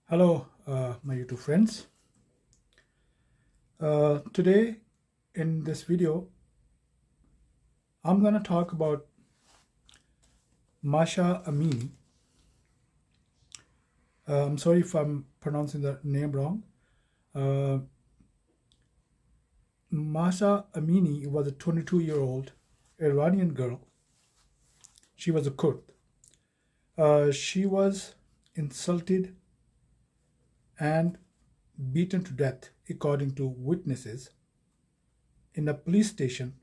Hello, my YouTube friends. Today in this video, I'm going to talk about Mahsa Amini. I'm sorry if I'm pronouncing the name wrong. Uh, Mahsa Amini was a 22-year-old Iranian girl. She was a Kurd. She was insulted and beaten to death, according to witnesses, in a police station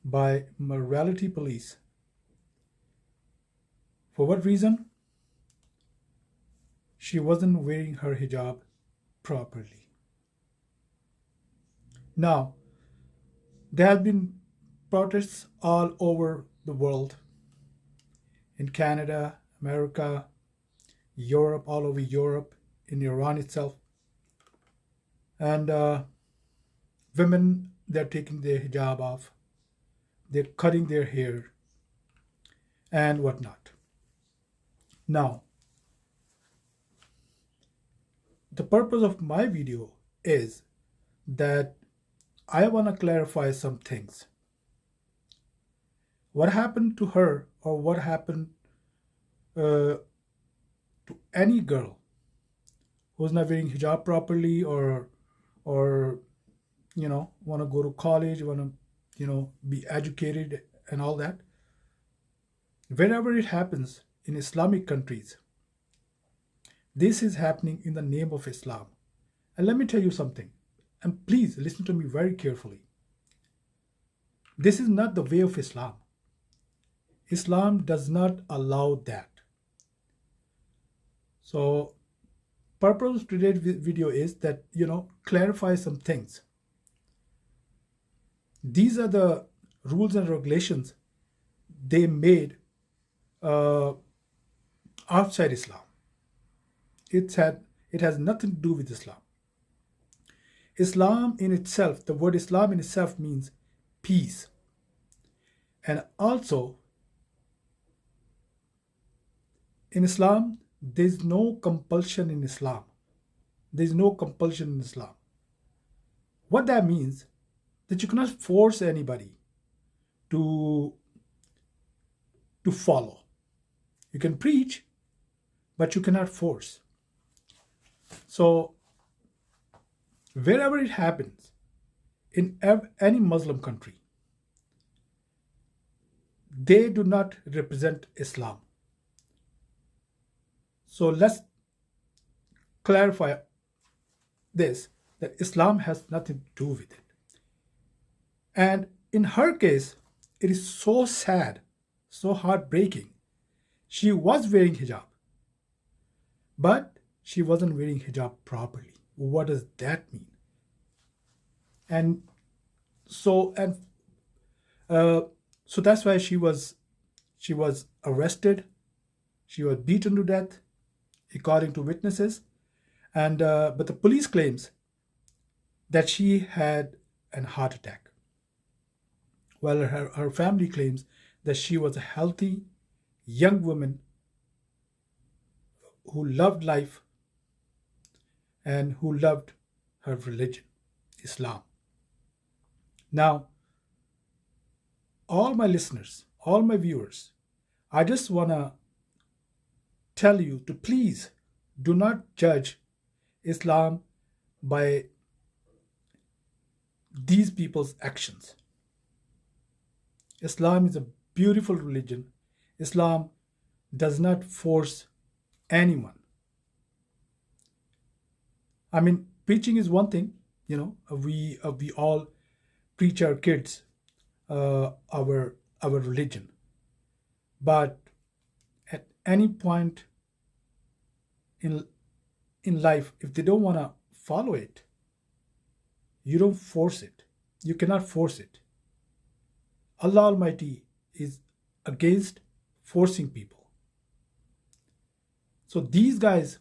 by morality police. For what reason? She wasn't wearing her hijab properly. Now, there have been protests all over the world, in Canada, America, Europe, all over Europe, in Iran itself. And women, they're taking their hijab off, they're cutting their hair, and whatnot. Now, the purpose of my video is that I want to clarify some things. What happened to her, or what happened uh, to any girl who's not wearing hijab properly, or want to go to college, want to be educated and all that. Wherever it happens in Islamic countries, this is happening in the name of Islam. And let me tell you something, and please listen to me very carefully. This is not the way of Islam. Islam does not allow that. So, purpose of today's video is that clarify some things. These are the rules and regulations they made uh, outside Islam. It has nothing to do with Islam. Islam in itself, the word Islam in itself means peace. And also, in Islam, there's no compulsion in Islam. There's no compulsion in Islam. What that means, that you cannot force anybody to follow. You can preach, but you cannot force. So, wherever it happens, in any Muslim country, they do not represent Islam. So let's clarify this, that Islam has nothing to do with it. And in her case, it is so sad, so heartbreaking. She was wearing hijab, but she wasn't wearing hijab properly. What does that mean? And so that's why she was arrested. She was beaten to death, according to witnesses. And but the police claims that she had a heart attack, while her family claims that she was a healthy young woman who loved life and who loved her religion, Islam. Now, all my listeners, all my viewers, I just want to tell you to please do not judge Islam by these people's actions. Islam is a beautiful religion. Islam does not force anyone. I mean, preaching is one thing, we all preach our kids our religion. But at any point in life, if they don't want to follow it, you don't force it. You cannot force it. Allah Almighty is against forcing people. So these guys,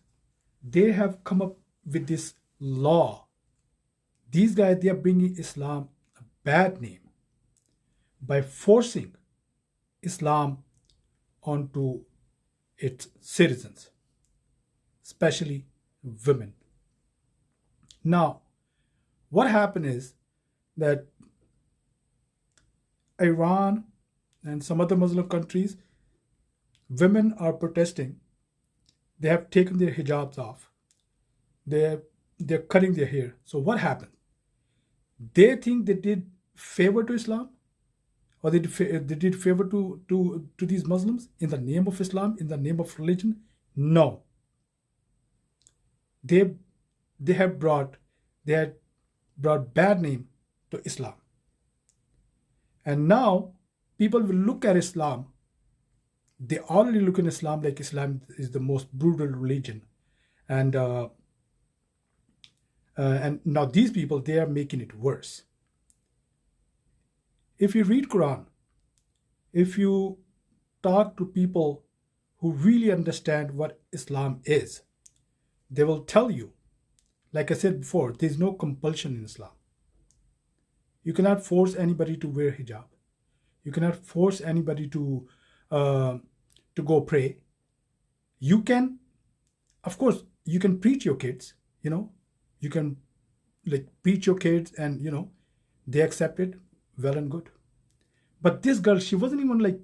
they have come up with this law. These guys, they are bringing Islam a bad name by forcing Islam onto its citizens, especially women. Now, what happened is that Iran and some other Muslim countries, women are protesting. They have taken their hijabs off. They're they're cutting their hair. So what happened? They think they did favor to Islam, or they did favor to these Muslims in the name of Islam, in the name of religion. No, they they have brought they had brought bad name to Islam, and now people will look at Islam. They already look in Islam like Islam is the most brutal religion, and and now these people, they are making it worse. If you read Quran, if you talk to people who really understand what Islam is, they will tell you, like I said before, there's no compulsion in Islam. You cannot force anybody to wear hijab. You cannot force anybody uh, to go pray. You can, of course, you can preach your kids. You can like preach your kids, and they accept it. Well and good. But this girl, she wasn't even like.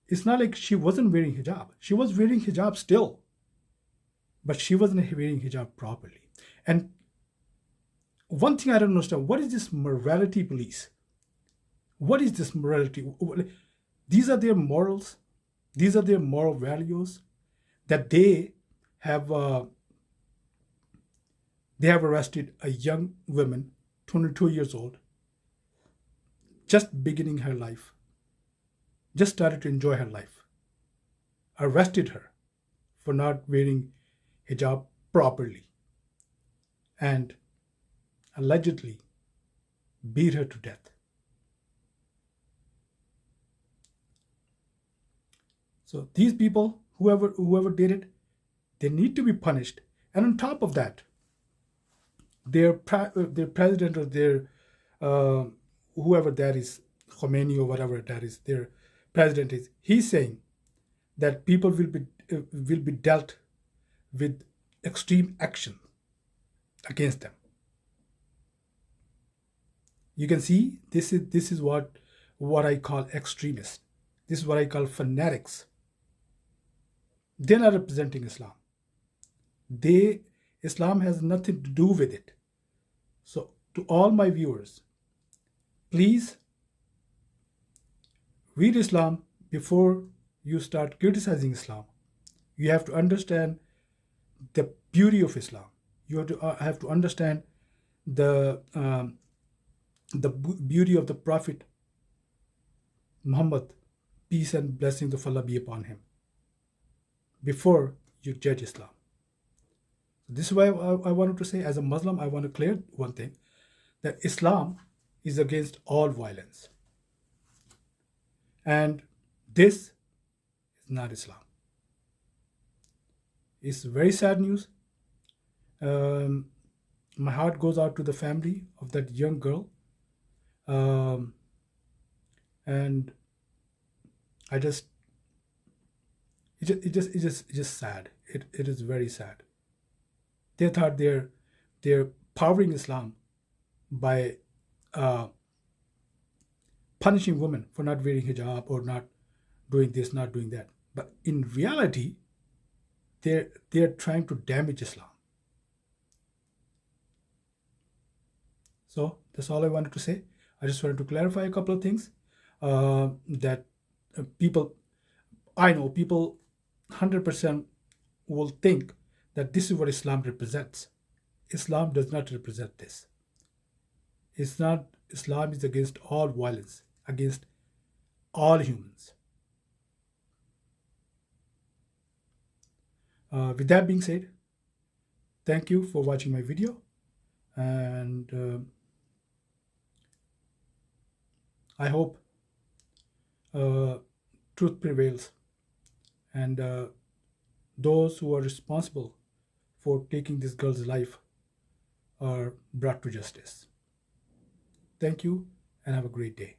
It's not like she wasn't wearing hijab. She was wearing hijab still, but she wasn't wearing hijab properly. And one thing I don't understand: what is this morality police? What is this morality? These are their morals. These are their moral values that have. They have arrested a young woman, 22 years old, just beginning her life, just started to enjoy her life. Arrested her for not wearing hijab properly, and allegedly beat her to death. So these people, whoever did it, they need to be punished. And on top of that, their president, or their uh, whoever that is, Khomeini or whatever that is, their president is, he's saying that people will be dealt with extreme action against them. You can see this is what I call extremists. This is what I call fanatics. They're not representing Islam. They Islam has nothing to do with it. So to all my viewers, please read Islam before you start criticizing Islam. You have to understand the beauty of Islam. You have to understand the beauty of the Prophet Muhammad, peace and blessings of Allah be upon him, before you judge Islam. This is why I wanted to say, as a Muslim, I want to clear one thing, that Islam is against all violence. And this is not Islam. It's very sad news. Um, my heart goes out to the family of that young girl. Um, and I just, it's just sad. It is very sad. They thought they're powering Islam by uh, punishing women for not wearing hijab, or not doing this, not doing that. But in reality, they're trying to damage Islam. So that's all I wanted to say. I just wanted to clarify a couple of things that people, I know people 100% will think that this is what Islam represents. Islam does not represent this. It's not. Islam is against all violence, against all humans. With that being said, thank you for watching my video, and I hope truth prevails, and those who are responsible for taking this girl's life are brought to justice. Thank you, and have a great day.